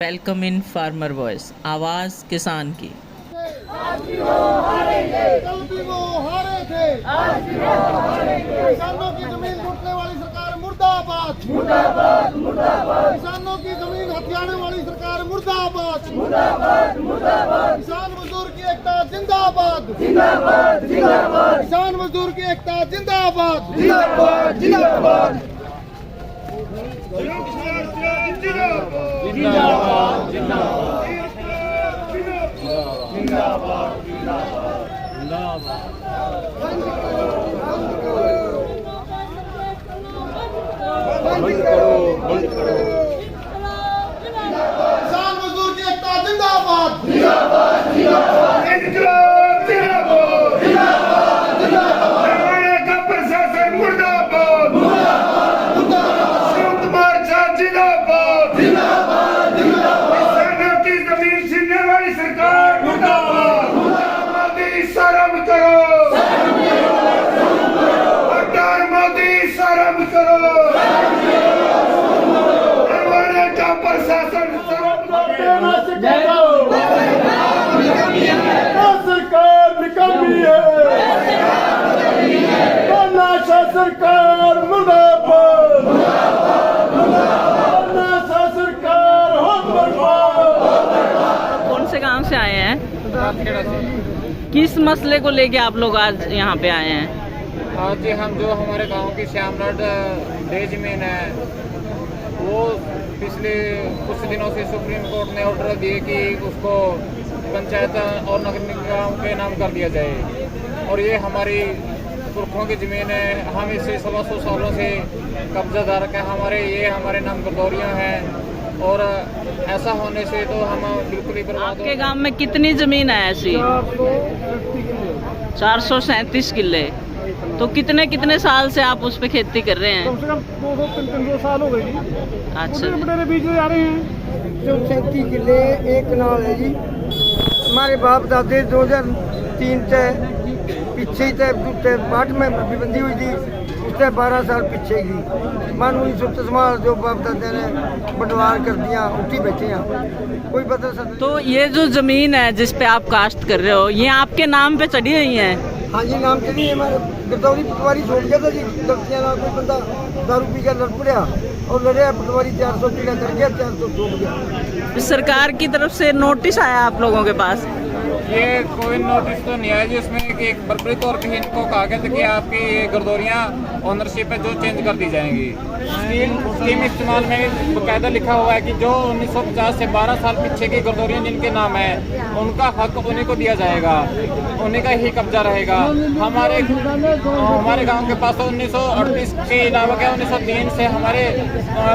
Welcome in farmer voice, आवाज़ किसान की। आज भी वो हारेंगे, कल भी वो हारे थे, आज भी वो हारेंगे। किसानों की जमीन लूटने वाली सरकार मुर्दाबाद, मुर्दाबाद, मुर्दाबाद। किसानों की जमीन हथियाने वाली सरकार मुर्दाबाद, मुर्दाबाद, मुर्दाबाद। किसान मजदूर की एकता जिंदाबाद, जिंदाबाद, जिंदाबाद। किसान मजदूर की एकता जिंदाबाद, जिंदाबाद, जिंदाबाद। जिंदाबाद, जिंदाबाद। जिंदाबाद, बंद करो, बंद करो। किसान मजदूर की एकता जिंदाबाद, जिंदाबाद, जिंदाबाद। इनकलाब जिंदाबाद, जिंदाबाद, जिंदाबाद। हमारे का प्रशासन मुर्दाबाद, मुर्दाबाद, मुर्दाबाद। संयुक्त मोर्चा जिंदाबाद, जिंदाबाद, जिंदाबाद। किसानों की जमीन छीनने वाली सरकार मुर्दाबाद, मुर्दाबाद। शर्म करो, सरकार मोदी शर्म करो, हमारे का प्रशासन सरकार निकम्मी है, नाशा सरकार मुर्दाबाद, नाशा सरकार हो बर्बाद। कौन से गांव से आए हैं? किस मसले को लेके आप लोग आज यहाँ पे आए हैं? आज जी हम जो हमारे गांव की श्यामलाट डे जमीन है वो पिछले कुछ दिनों से सुप्रीम कोर्ट ने ऑर्डर दिए कि उसको पंचायत और नगर निगम के नाम कर दिया जाए, और ये हमारी पुरखों की ज़मीन है। हम इसे 125 सालों से कब्जाधारक हैं, हमारे नाम गरदौरियाँ हैं, और ऐसा होने से तो हम बिल्कुल ही बर्बाद। आपके गांव में कितनी ज़मीन है ऐसी? 437 किले। तो कितने कितने साल से आप उस पे खेती कर रहे हैं? कम से कम 200-300 साल हो गए जी। अच्छा, बड़े बीज जा रहे हैं। जो 37 किले एक कनाल है जी। हमारे बाप दादे 2003 से पीछे ही बाट में बंदी हुई थी, उससे 12 साल पीछे की मान 1910 जो बाप दादे ने बंटवार कर दिया, उठी बैठे हैं, कोई बदल सकता। तो ये जो ज़मीन है जिस पे आप काश्त कर रहे हो, ये आपके नाम पे चढ़ी हुई है? हाँ जी, नाम चली हमारे गरदौरी पटवारी छोड़ गया था जी। गलतियाँ ना कोई बंदा दारू पी कर लड़ पड़ा और लड़े, पटवारी 400 किला कर गया, 400 छोड़ गया। सरकार की तरफ से नोटिस आया आप लोगों के पास? ये कोई नोटिस तो नहीं आया जी, उसमें कि एक बर्बरी तौर पे इनको कहा गया था कि आपकी ये गरदौरियाँ ऑनरशिप है जो चेंज कर दी जाएंगी। स्कीम इस्तेमाल में बाकायदा लिखा हुआ है कि जो 1950 से 12 साल पीछे की गरदौरियाँ जिनके नाम है उनका हक उन्हीं को दिया जाएगा, उन्हीं का ही कब्जा रहेगा। हमारे गांव के पास तो 1938 के अलावा क्या 1903 से हमारे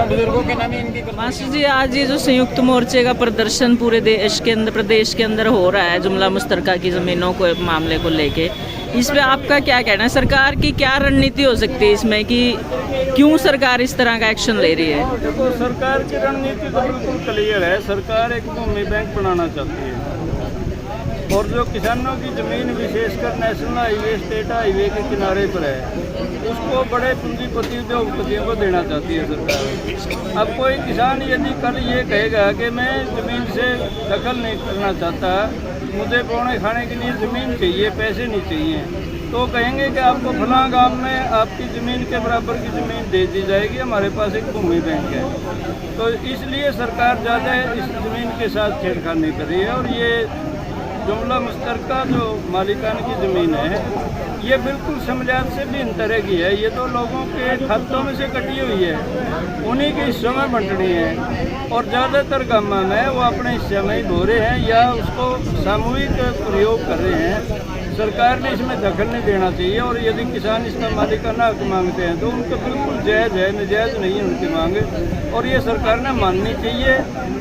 बुजुर्गों के नाम ही इनकी। मास्टर जी, आज ये जो संयुक्त मोर्चे का प्रदर्शन पूरे देश के अंदर, प्रदेश के अंदर हो रहा है जुमला मुश्तरका की ज़मीनों को मामले को लेके, इस पे आपका क्या कहना है? सरकार की क्या रणनीति हो सकती है इसमें कि क्यों सरकार इस तरह का एक्शन ले रही है? देखो, सरकार की रणनीति तो बिल्कुल क्लियर है। सरकार एक भूमि बैंक बनाना चाहती है, और जो किसानों की ज़मीन विशेषकर नेशनल हाईवे, स्टेट हाईवे के किनारे पर है, उसको बड़े पूंजीपति उद्योगपतियों को देना चाहती है सरकार। अब कोई किसान यदि कल ये कहेगा कि मैं ज़मीन से दखल नहीं करना चाहता, मुझे पौने खाने के लिए ज़मीन चाहिए, पैसे नहीं चाहिए, तो कहेंगे कि आपको फलां गांव में आपकी ज़मीन के बराबर की ज़मीन दे दी जाएगी, हमारे पास एक भूमि बैंक है। तो इसलिए सरकार ज़्यादा इस ज़मीन के साथ छेड़खानी कर रही है, और ये जुमला मुश्तरका जो मालिकान की ज़मीन है, ये बिल्कुल समझात से भी इन तरह की है। ये तो लोगों के खातों में से कटी हुई है, उन्हीं के हिस्सों में बंटनी है, और ज़्यादातर गाँव में वो अपने हिस्से में ही धो रहे हैं या उसको सामूहिक प्रयोग कर रहे हैं। सरकार ने इसमें दखल नहीं देना चाहिए, और यदि किसान इसका मालिकाना हक मांगते हैं तो उनको बिल्कुल जायज़ है, नजायज़ नहीं है उनकी मांग, और ये सरकार ने माननी चाहिए।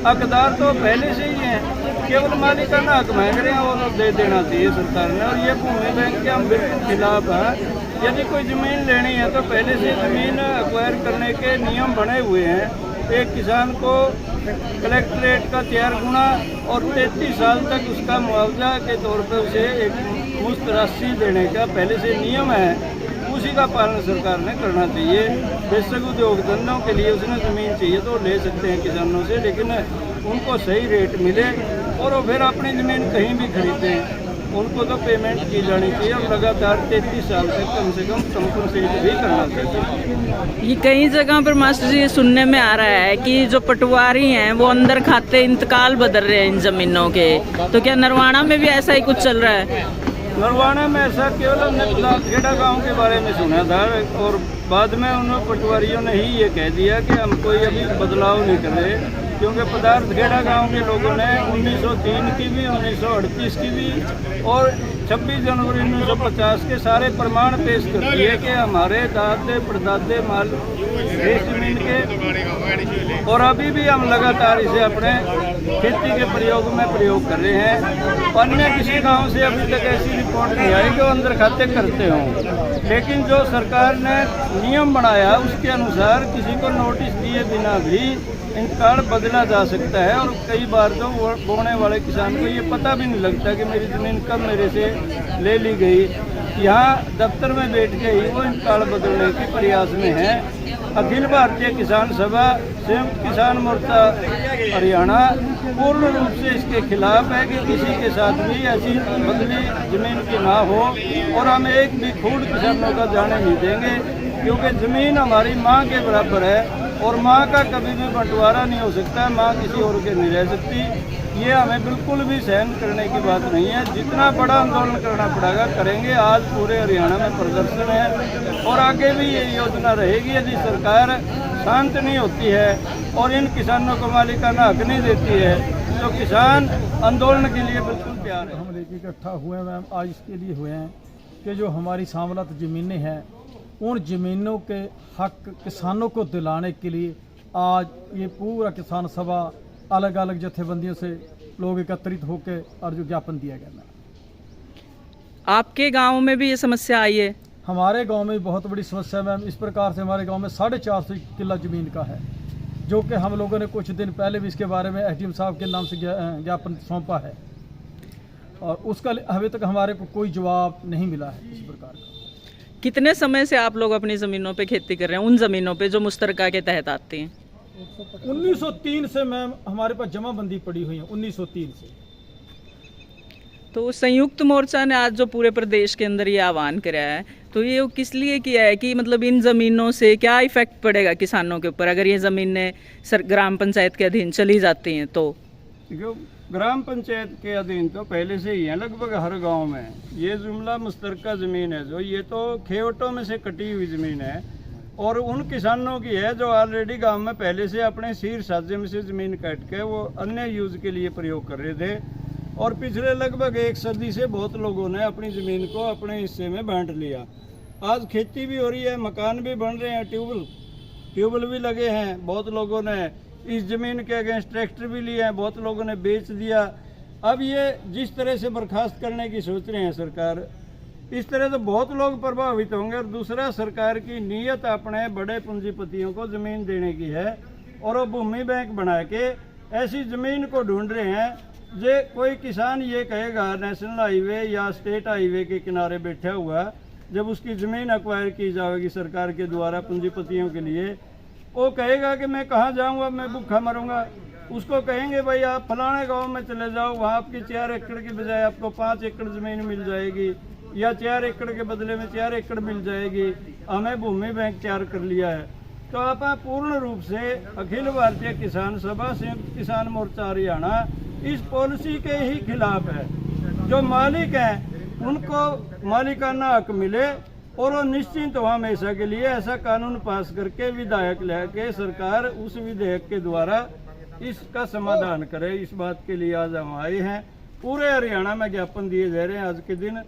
हकदार तो पहले से ही हैं, केवल मालिकाना हक मांग रहे हैं, वो दे देना चाहिए सरकार ने। और ये भूमि बैंक के हम बिल्कुल खिलाफ हैं। यदि कोई ज़मीन लेनी है तो पहले से ज़मीन एक्वायर करने के नियम बने हुए हैं। एक किसान को कलेक्ट्रेट का 4 गुना और 33 साल तक उसका मुआवजा के तौर पर उसे एक मुफ्त राशि देने का पहले से नियम है, उसी का पालन सरकार ने करना चाहिए। बेशक उद्योग धंधों के लिए उसने ज़मीन चाहिए तो ले सकते हैं किसानों से, लेकिन उनको सही रेट मिले और वो फिर अपनी ज़मीन कहीं भी खरीदें। उनको तो पेमेंट की जानी चाहिए और लगातार 33 साल तक कम से कम कंपनसेट भी करना चाहिए। ये कई जगह पर मास्टर जी ये सुनने में आ रहा है कि जो पटवारी हैं वो अंदर खाते इंतकाल बदल रहे हैं इन जमीनों के, तो क्या नरवाना में भी ऐसा ही कुछ चल रहा है? नरवाना में ऐसा केवल हमने पदार्थखेड़ा गांव के बारे में सुना था और बाद में उन पटवारियों ने ही ये कह दिया कि हम कोई अभी बदलाव नहीं कर रहे, क्योंकि पदार्थखेड़ा गांव के लोगों ने 1903 की भी 1938 की भी और 26 जनवरी 1950 के सारे प्रमाण पेश कर दिए कि हमारे दादे परदादे माल इस जमीन के, और अभी भी हम लगातार इसे अपने खेती के प्रयोग में प्रयोग कर रहे हैं। अन्य किसी गांव से अभी तक ऐसी रिपोर्ट नहीं आई कि वो अंदर खाते करते हों, लेकिन जो सरकार ने नियम बनाया उसके अनुसार किसी को नोटिस दिए बिना भी इंतकाल बदला जा सकता है। और कई बार तो बोने वाले किसान को ये पता भी नहीं लगता कि मेरी ज़मीन कब मेरे से ले ली गई। यहाँ दफ्तर में बैठ के ही वो इंतकाल बदलने के प्रयास में है। अखिल भारतीय किसान सभा संयुक्त किसान मोर्चा हरियाणा पूर्ण रूप से इसके खिलाफ है कि किसी के साथ भी ऐसी बदली ज़मीन की ना हो, और हम एक भी खूड किसानों का जाने नहीं देंगे, क्योंकि ज़मीन हमारी माँ के बराबर है और माँ का कभी भी बंटवारा नहीं हो सकता, माँ किसी और के नहीं रह सकती। ये हमें बिल्कुल भी सहन करने की बात नहीं है। जितना बड़ा आंदोलन करना पड़ेगा करेंगे। आज पूरे हरियाणा में प्रदर्शन है और आगे भी ये योजना रहेगी। यदि सरकार शांत नहीं होती है और इन किसानों को मालिकाना हक नहीं देती है तो किसान आंदोलन के लिए बिल्कुल तैयार है। हम लेके इकट्ठा हुए हैं आज इसके लिए हुए हैं कि जो हमारी सामलत ज़मीनें हैं उन ज़मीनों के हक किसानों को दिलाने के लिए आज ये पूरा किसान सभा अलग अलग जथेबंदियों से लोग एकत्रित होकर और जो ज्ञापन दिया गया। आपके गांव में भी ये समस्या आई है? हमारे गांव में बहुत बड़ी समस्या मैम इस प्रकार से हमारे गांव में 450 किला ज़मीन का है, जो कि हम लोगों ने कुछ दिन पहले भी इसके बारे में एसडीएम साहब के नाम से ज्ञापन सौंपा है और उसका अभी तक हमारे को कोई जवाब नहीं मिला है इस प्रकार का। कितने समय से आप लोग अपनी ज़मीनों पे खेती कर रहे हैं, उन ज़मीनों पे जो मुश्तरका के तहत आती हैं? 1903 से मैम हमारे पास जमाबंदी पड़ी हुई है 1903 से। तो संयुक्त मोर्चा ने आज जो पूरे प्रदेश के अंदर ये आह्वान करा है, तो ये किस लिए किया है कि मतलब इन ज़मीनों से क्या इफेक्ट पड़ेगा किसानों के ऊपर अगर ये ज़मीनें ग्राम पंचायत के अधीन चली जाती हैं? तो ग्राम पंचायत के अधीन तो पहले से ही है लगभग हर गांव में। ये जुमला मुश्तरका ज़मीन है जो ये तो खेवटों में से कटी हुई ज़मीन है और उन किसानों की है जो ऑलरेडी गांव में पहले से अपने सीर साजे में से ज़मीन काट के वो अन्य यूज़ के लिए प्रयोग कर रहे थे। और पिछले लगभग एक सदी से बहुत लोगों ने अपनी ज़मीन को अपने हिस्से में बांट लिया। आज खेती भी हो रही है, मकान भी बन रहे हैं, ट्यूबवेल भी लगे हैं। बहुत लोगों ने इस ज़मीन के अगेंस्ट ट्रैक्टर भी लिए हैं, बहुत लोगों ने बेच दिया। अब ये जिस तरह से बर्खास्त करने की सोच रहे हैं सरकार, इस तरह तो बहुत लोग प्रभावित होंगे। और दूसरा, सरकार की नीयत अपने बड़े पूंजीपतियों को ज़मीन देने की है और वो भूमि बैंक बना के ऐसी ज़मीन को ढूंढ रहे हैं जो कोई किसान ये कहेगा नेशनल हाईवे या स्टेट हाईवे के किनारे बैठा हुआ, जब उसकी ज़मीन एक्वायर की जाएगी सरकार के द्वारा पूंजीपतियों के लिए, वो कहेगा कि मैं कहाँ जाऊँगा, मैं भूखा मरूंगा। उसको कहेंगे भाई आप फलाने गांव में चले जाओ, वहाँ आपकी 4 एकड़ की बजाय आपको 5 एकड़ ज़मीन मिल जाएगी या 4 एकड़ के बदले में 4 एकड़ मिल जाएगी। हमें भूमि बैंक तैयार कर लिया है। तो आप पूर्ण रूप से अखिल भारतीय किसान सभा संयुक्त किसान मोर्चा हरियाणा इस पॉलिसी के ही खिलाफ है। जो मालिक हैं उनको मालिकाना हक मिले और वो निश्चिंत हो हमेशा के लिए। ऐसा कानून पास करके विधायक लेके सरकार उस विधेयक के द्वारा इसका समाधान करे। इस बात के लिए आज हम आए हैं। पूरे हरियाणा में ज्ञापन दिए जा रहे हैं आज के दिन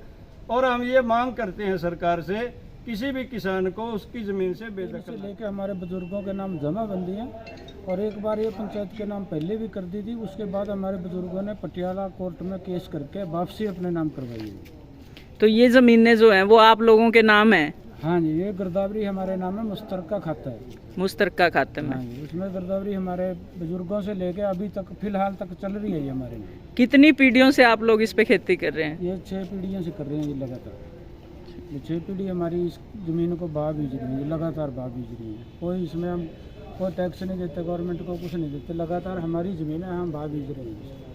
और हम ये मांग करते हैं सरकार से किसी भी किसान को उसकी ज़मीन से बेदखल लेके हमारे बुजुर्गों के नाम जमाबंदी है और एक बार ये पंचायत के नाम पहले भी कर दी थी। उसके बाद हमारे बुजुर्गों ने पटियाला कोर्ट में केस करके वापसी अपने नाम करवाई है। तो ये ज़मीनें जो हैं वो आप लोगों के नाम है? हाँ जी, ये गिरदावरी हमारे नाम है, मुश्तरका खाता है। मुश्तरका खाते में? हाँ जी, उसमें गिरदावरी हमारे बुजुर्गों से लेके अभी तक फिलहाल तक चल रही है ये हमारे लिए। कितनी पीढ़ियों से आप लोग इस पे खेती कर रहे हैं? ये 6 पीढ़ियों से कर रहे हैं ये लगातार। ये 6 पीढ़ी हमारी इस ज़मीन को बहा बीज रही है, लगातार बहा बीज रही है। कोई इसमें हम कोई टैक्स नहीं देते, गवर्नमेंट को कुछ नहीं देते, लगातार हमारी ज़मीन है, हम भाव बीज रहे हैं।